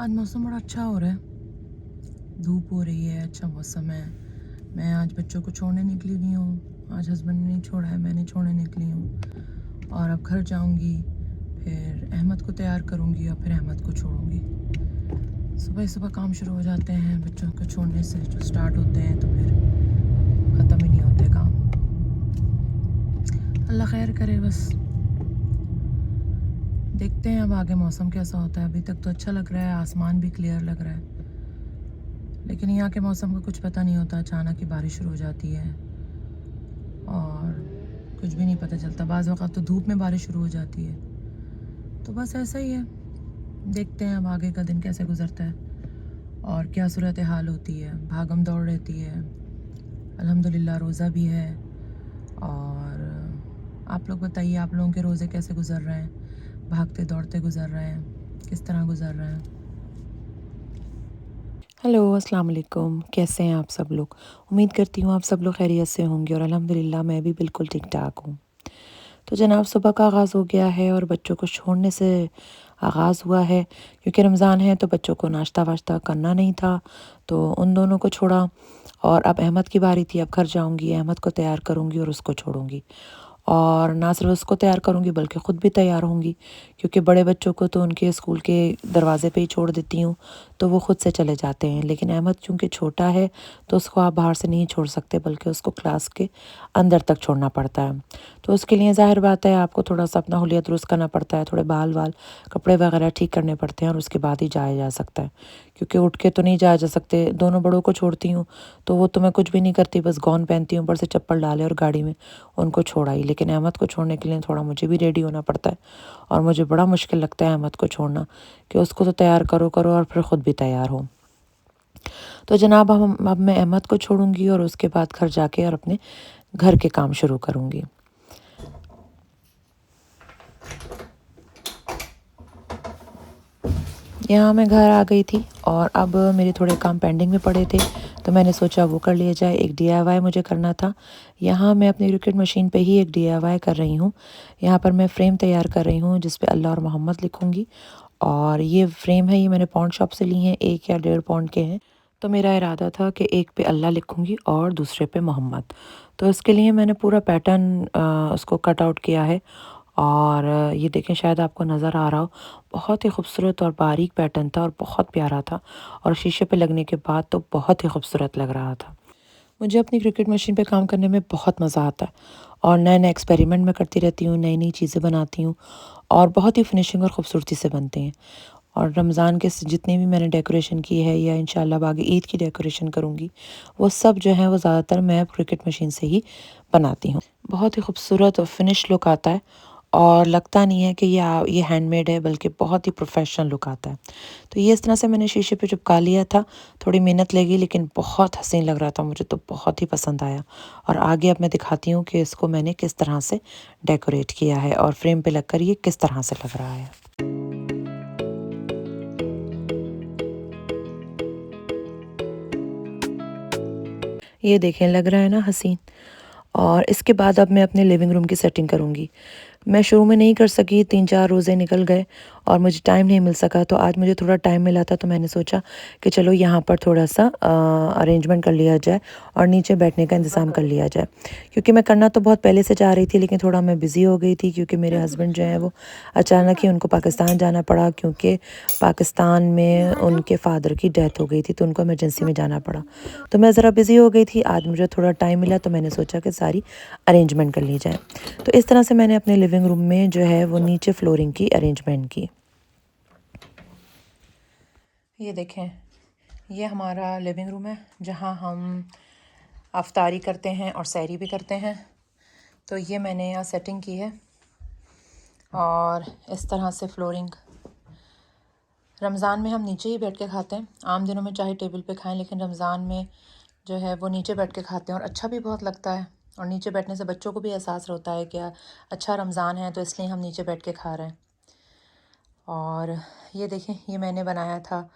आज मौसम बड़ा अच्छा हो रहा है, धूप हो रही है, अच्छा मौसम है। मैं आज बच्चों को छोड़ने निकली हुई हूँ। आज हस्बैंड ने नहीं छोड़ा है, मैंने छोड़ने निकली हूँ और अब घर जाऊँगी, फिर अहमद को तैयार करूँगी और फिर अहमद को छोड़ूँगी। सुबह सुबह काम शुरू हो जाते हैं, बच्चों को छोड़ने से जो स्टार्ट होते हैं तो फिर ख़त्म ही नहीं होते काम। अल्लाह खैर करे बस। देखते हैं अब आगे मौसम कैसा होता है। अभी तक तो अच्छा लग रहा है, आसमान भी क्लियर लग रहा है, लेकिन यहाँ के मौसम का कुछ पता नहीं होता। अचानक ही बारिश शुरू हो जाती है और कुछ भी नहीं पता चलता। बाज़ वक़्त तो धूप में बारिश शुरू हो जाती है। तो बस ऐसा ही है, देखते हैं अब आगे का दिन कैसे गुज़रता है और क्या सूरत हाल होती है। भागम दौड़ रहती है, अल्हम्दुलिल्लाह रोज़ा भी है। और आप लोग बताइए, आप लोगों के रोज़े कैसे गुज़र रहे हैं? भागते दौड़ते गुज़र रहे हैं? किस तरह गुज़र रहे हैं? हेलो, अस्सलाम वालेकुम। कैसे हैं आप सब लोग? उम्मीद करती हूँ आप सब लोग खैरियत से होंगे और अल्हम्दुलिल्लाह मैं भी बिल्कुल ठीक-ठाक हूँ। तो जनाब सुबह का आगाज़ हो गया है और बच्चों को छोड़ने से आगाज़ हुआ है, क्योंकि रमज़ान है तो बच्चों को नाश्ता-वाश्ता करना नहीं था, तो उन दोनों को छोड़ा और अब अहमद की बारी थी। अब घर जाऊँगी, अहमद को तैयार करूँगी और उसको छोड़ूँगी। और ना सिर्फ उसको तैयार करूँगी बल्कि ख़ुद भी तैयार होंगी, क्योंकि बड़े बच्चों को तो उनके स्कूल के दरवाज़े पे ही छोड़ देती हूँ, तो वो ख़ुद से चले जाते हैं। लेकिन अहमद चूँकि छोटा है तो उसको आप बाहर से नहीं छोड़ सकते, बल्कि उसको क्लास के अंदर तक छोड़ना पड़ता है। तो उसके लिए ज़ाहिर बात है आपको थोड़ा-सा अपना हुलिया दुरुस्त करना पड़ता है, थोड़े बाल-वाल, कपड़े वगैरह ठीक करने पड़ते हैं और उसके बाद ही जाया जा सकता है, क्योंकि उठ के तो नहीं जाया जा सकते। दोनों बड़ों को छोड़ती हूँ तो वो तो मैं कुछ भी नहीं करती, बस गाउन पहनती हूँ, ऊपर से चप्पल डाले और गाड़ी में उनको छोड़ आई। लेकिन अहमद को छोड़ने के लिए थोड़ा मुझे भी रेडी होना पड़ता है और मुझे बड़ा मुश्किल लगता है अहमद को छोड़ना, कि उसको तो तैयार करो और फिर ख़ुद भी तैयार हो। तो जनाब अब मैं अहमद को छोड़ूंगी और उसके बाद घर जाके और अपने घर के काम शुरू करूंगी। यहाँ मैं घर आ गई थी और अब मेरे थोड़े काम पेंडिंग में पड़े थे, तो मैंने सोचा वो कर लिया जाए। एक डीआईवाई मुझे करना था। यहाँ मैं अपनी क्रिकेट मशीन पे ही एक डीआईवाई कर रही हूँ। यहाँ पर मैं फ़्रेम तैयार कर रही हूँ जिस पे अल्लाह और मोहम्मद लिखूँगी। और ये फ़्रेम है, ये मैंने पाउंड शॉप से ली हैं, 1 या 1.5 पाउंड के हैं। तो मेरा इरादा था कि एक पे अल्लाह लिखूँगी और दूसरे पे मोहम्मद। तो इसके लिए मैंने पूरा पैटर्न उसको कट आउट किया है और ये देखें, शायद आपको नज़र आ रहा हो, बहुत ही खूबसूरत और बारीक पैटर्न था और बहुत प्यारा था और शीशे पे लगने के बाद तो बहुत ही खूबसूरत लग रहा था। मुझे अपनी क्रिकेट मशीन पे काम करने में बहुत मज़ा आता है और नए-नए एक्सपेरिमेंट मैं करती रहती हूँ, नई-नई चीज़ें बनाती हूँ और बहुत ही फिनिशिंग और ख़ूबसूरती से बनते हैं। और रमज़ान के जितने भी मैंने डेकोरेशन की है या इंशाल्लाह आगे ईद की डेकोरेशन करूँगी, वो सब जो है वो ज़्यादातर मैं क्रिकेट मशीन से ही बनाती हूँ। बहुत ही खूबसूरत और फिनिश लुक आता है और लगता नहीं है कि ये हैंडमेड है, बल्कि बहुत ही प्रोफेशनल लुक आता है। तो ये इस तरह से मैंने शीशे पे चिपका लिया था। थोड़ी मेहनत लगी लेकिन बहुत हसीन लग रहा था, मुझे तो बहुत ही पसंद आया। और आगे अब मैं दिखाती हूँ कि इसको मैंने किस तरह से डेकोरेट किया है और फ्रेम पे लगकर ये किस तरह से लग रहा है। ये देखें, लग रहा है ना हसीन। और इसके बाद अब मैं अपने लिविंग रूम की सेटिंग करूँगी। मैं शुरू में नहीं कर सकी, 3-4 रोज़े निकल गए और मुझे टाइम नहीं मिल सका। तो आज मुझे थोड़ा टाइम मिला था, तो मैंने सोचा कि चलो यहाँ पर थोड़ा-सा अरेंजमेंट कर लिया जाए और नीचे बैठने का इंतज़ाम कर लिया जाए। क्योंकि मैं करना तो बहुत पहले से चाह रही थी, लेकिन थोड़ा मैं बिज़ी हो गई थी, क्योंकि मेरे हस्बैंड जो हैं वो अचानक ही उनको पाकिस्तान जाना पड़ा, क्योंकि पाकिस्तान में उनके फ़ादर की डेथ हो गई थी, तो उनको इमरजेंसी में जाना पड़ा। तो मैं ज़रा बिज़ी हो गई थी। आज मुझे थोड़ा टाइम मिला तो मैंने सोचा कि सारी अरेंजमेंट कर ली जाए। तो इस तरह से मैंने अपने लिविंग रूम में जो है वो नीचे फ्लोरिंग की अरेंजमेंट की। ये देखें, ये हमारा लिविंग रूम है जहाँ हम अफ्तारी करते हैं और सहरी भी करते हैं। तो ये मैंने यहाँ सेटिंग की है और इस तरह से फ्लोरिंग। रमज़ान में हम नीचे ही बैठ के खाते हैं, आम दिनों में चाहे टेबल पे खाएं, लेकिन रमज़ान में जो है वो नीचे बैठ के खाते हैं और अच्छा भी बहुत लगता है। और नीचे बैठने से बच्चों को भी एहसास होता है कि अच्छा रमज़ान है, तो इसलिए हम नीचे बैठ के खा रहे हैं। और ये देखें, ये मैंने बनाया था,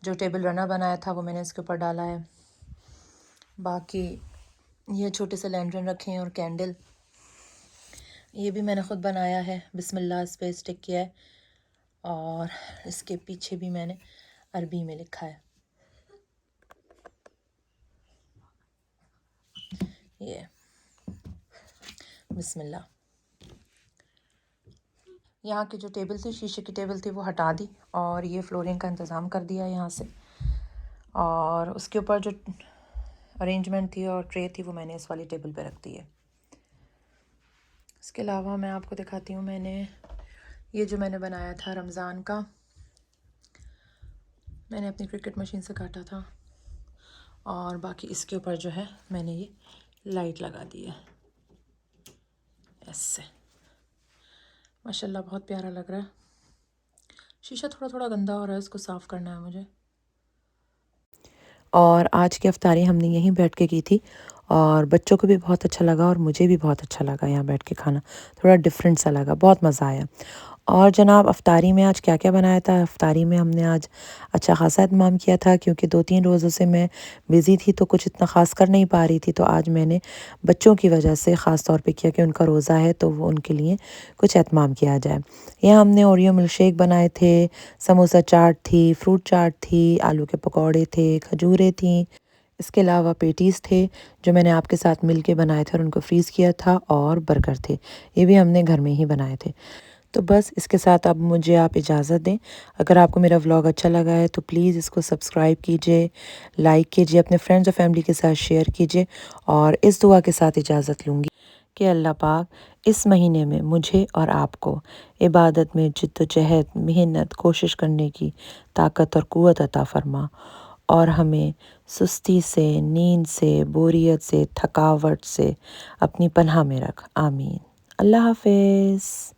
जो टेबल रनर बनाया था वो मैंने इसके ऊपर डाला है। बाकी ये छोटे से लैंटर्न रखे हैं और कैंडल, ये भी मैंने ख़ुद बनाया है, बिस्मिल्लाह इस पे स्टिक किया है। और इसके पीछे भी मैंने अरबी में लिखा है। ये बिस्मिल्लाह। यहाँ की जो टेबल थी, शीशे की टेबल थी, वो हटा दी और ये फ्लोरिंग का इंतज़ाम कर दिया यहाँ से। और उसके ऊपर जो अरेंजमेंट थी और ट्रे थी वो मैंने इस वाली टेबल पे रख दी है। इसके अलावा मैं आपको दिखाती हूँ, मैंने ये जो मैंने बनाया था रमज़ान का, मैंने अपनी क्रिकेट मशीन से काटा था। और बाकी इसके ऊपर जो है मैंने ये लाइट लगा दी है ऐसे। माशाल्लाह बहुत प्यारा लग रहा है। शीशा थोड़ा थोड़ा गंदा हो रहा है, इसको साफ़ करना है मुझे। और आज की अफ्तारी हमने यहीं बैठ के की थी और बच्चों को भी बहुत अच्छा लगा और मुझे भी बहुत अच्छा लगा यहाँ बैठ के खाना। थोड़ा डिफरेंट सा लगा, बहुत मज़ा आया। और जनाब अफ्तारी में आज क्या क्या बनाया था? अफ्तारी में हमने आज अच्छा ख़ासा इत्माम किया था, क्योंकि 2-3 रोज़ों से मैं बिज़ी थी तो कुछ इतना ख़ास कर नहीं पा रही थी। तो आज मैंने बच्चों की वजह से ख़ास तौर पे किया कि उनका रोज़ा है तो वो उनके लिए कुछ एहतमाम किया जाए। यहाँ हमने ओरियो मिल्क शेक बनाए थे, समोसा चाट थी, फ्रूट चाट थी, आलू के पकौड़े थे, खजूरें थीं। इसके अलावा पेटीज़ थे जो मैंने आपके साथ मिल के बनाए थे और उनको फ्रीज़ किया था, और बर्गर थे, ये भी हमने घर में ही बनाए थे। तो बस इसके साथ अब मुझे आप इजाज़त दें। अगर आपको मेरा व्लॉग अच्छा लगा है तो प्लीज़ इसको सब्सक्राइब कीजिए, लाइक कीजिए, अपने फ्रेंड्स और फैमिली के साथ शेयर कीजिए। और इस दुआ के साथ इजाज़त लूँगी कि अल्लाह पाक इस महीने में मुझे और आपको इबादत में जिद्दोजहद, मेहनत, कोशिश करने की ताकत और क़ुव्वत अता फ़रमा, और हमें सुस्ती से, नींद से, बोरियत से, थकावट से अपनी पनाह में रख। आमीन। अल्लाह हाफ़िज़।